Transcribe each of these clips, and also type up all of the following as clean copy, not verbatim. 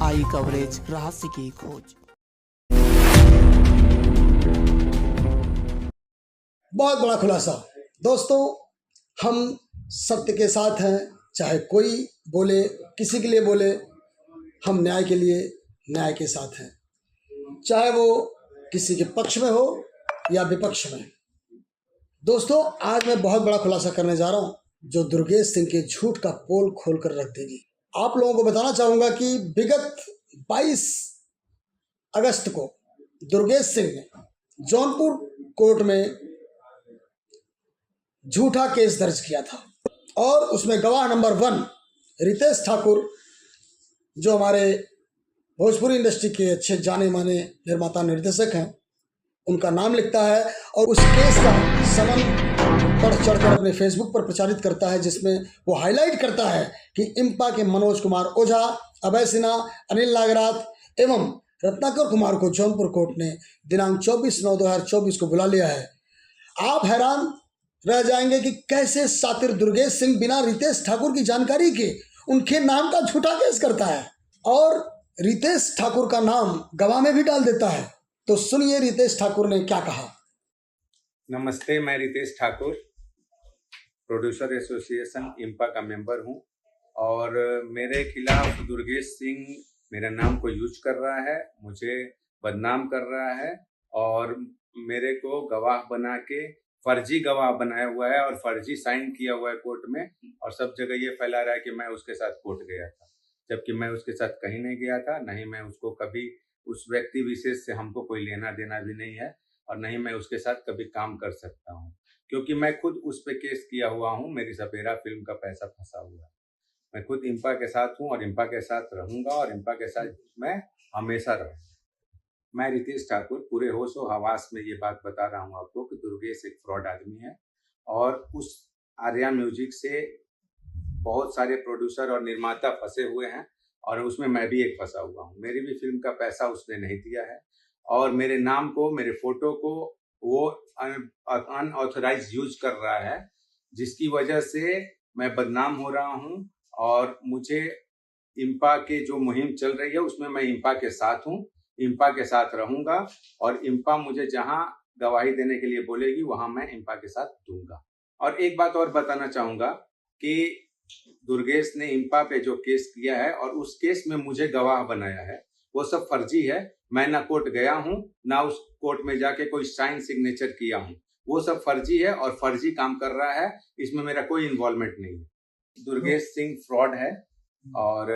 आई coverage, रहस्य की खोज। बहुत बड़ा खुलासा दोस्तों, हम सत्य के साथ हैं, चाहे कोई बोले, किसी के लिए बोले, हम न्याय के लिए न्याय के साथ हैं, चाहे वो किसी के पक्ष में हो या विपक्ष में। दोस्तों, आज मैं बहुत बड़ा खुलासा करने जा रहा हूं जो दुर्गेश सिंह के झूठ का पोल खोलकर रख देगी। आप लोगों को बताना चाहूंगा कि विगत 22 अगस्त को दुर्गेश सिंह ने जौनपुर कोर्ट में झूठा केस दर्ज किया था और उसमें गवाह नंबर 1 रितेश ठाकुर, जो हमारे भोजपुरी इंडस्ट्री के अच्छे जाने माने निर्माता निर्देशक हैं, उनका नाम लिखता है और उस केस का समन बढ़ चढ़कर अपने फेसबुक पर प्रचारित करता है, जिसमें वो हाईलाइट करता है कि इम्पा के मनोज कुमार ओझा, अभय सिन्हा, अनिल नागराथ एवं रत्नाकर कुमार को जौनपुर कोर्ट ने दिनांक 24/9/2024 को बुला लिया है। आप हैरान रह जाएंगे कि कैसे सातिर दुर्गेश सिंह बिना रितेश ठाकुर की जानकारी के उनके नाम का झूठा केस करता है और रितेश ठाकुर का नाम गवाह में भी डाल देता है। तो सुनिए रितेश ठाकुर ने क्या कहा। नमस्ते, मैं रितेश ठाकुर, प्रोड्यूसर एसोसिएशन इम्पा का मेंबर हूं और मेरे खिलाफ दुर्गेश सिंह मेरा नाम को यूज कर रहा है, मुझे बदनाम कर रहा है और मेरे को गवाह बना के फर्जी गवाह बनाया हुआ है और फर्जी साइन किया हुआ है कोर्ट में, और सब जगह ये फैला रहा है कि मैं उसके साथ कोर्ट गया था, जबकि मैं उसके साथ कहीं नहीं गया था। नहीं मैं उसको कभी, उस व्यक्ति विशेष से हमको कोई लेना देना भी नहीं है और नहीं मैं उसके साथ कभी काम कर सकता हूँ, क्योंकि मैं खुद उस पर केस किया हुआ हूँ। मेरी सपेरा फिल्म का पैसा फंसा हुआ है। मैं खुद इम्पा के साथ हूँ और इम्पा के साथ रहूंगा और इम्पा के साथ मैं हमेशा रहूंगा। मैं रितेश ठाकुर पूरे होशो हवास में ये बात बता रहा हूँ आपको कि दुर्गेश एक फ्रॉड आदमी है और उस आर्या म्यूजिक से बहुत सारे प्रोड्यूसर और निर्माता फंसे हुए हैं और उसमें मैं भी एक फंसा हुआ हूँ। मेरी भी फिल्म का पैसा उसने नहीं दिया है और मेरे नाम को, मेरे फोटो को वो अनऑथराइज यूज कर रहा है, जिसकी वजह से मैं बदनाम हो रहा हूँ और मुझे इम्पा के जो मुहिम चल रही है उसमें मैं इम्पा के साथ हूँ, इम्पा के साथ रहूंगा और इम्पा मुझे जहां गवाही देने के लिए बोलेगी वहां मैं इम्पा के साथ दूंगा। और एक बात और बताना चाहूंगा कि दुर्गेश ने इम्पा पे जो केस किया है और उस केस में मुझे गवाह बनाया है, वो सब फर्जी है। मैं ना कोर्ट गया हूं, ना उस कोर्ट में जाके कोई साइन सिग्नेचर किया हूं, वो सब फर्जी है और फर्जी काम कर रहा है। इसमें मेरा कोई इन्वॉल्वमेंट नहीं है। दुर्गेश सिंह फ्रॉड है और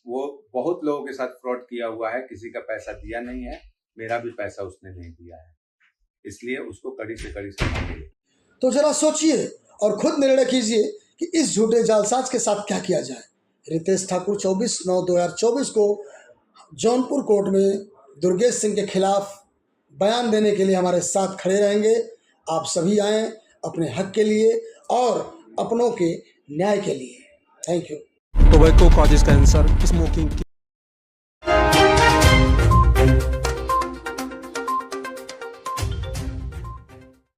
वो बहुत लोगों के साथ फ्रॉड किया हुआ है, किसी का पैसा दिया नहीं है, मेरा भी पैसा उसने नहीं दिया है, इसलिए उसको कड़ी से कड़ी सजा मिले। तो जरा सोचिए और खुद निर्णय कीजिए कि इस झूठे जालसाज के साथ क्या किया जाए। रितेश ठाकुर 24/9/2024 को जौनपुर कोर्ट में दुर्गेश सिंह के खिलाफ बयान देने के लिए हमारे साथ खड़े रहेंगे। आप सभी आएँ अपने हक के लिए और अपनों के न्याय के लिए। Thank you. Tobacco causes cancer, smoking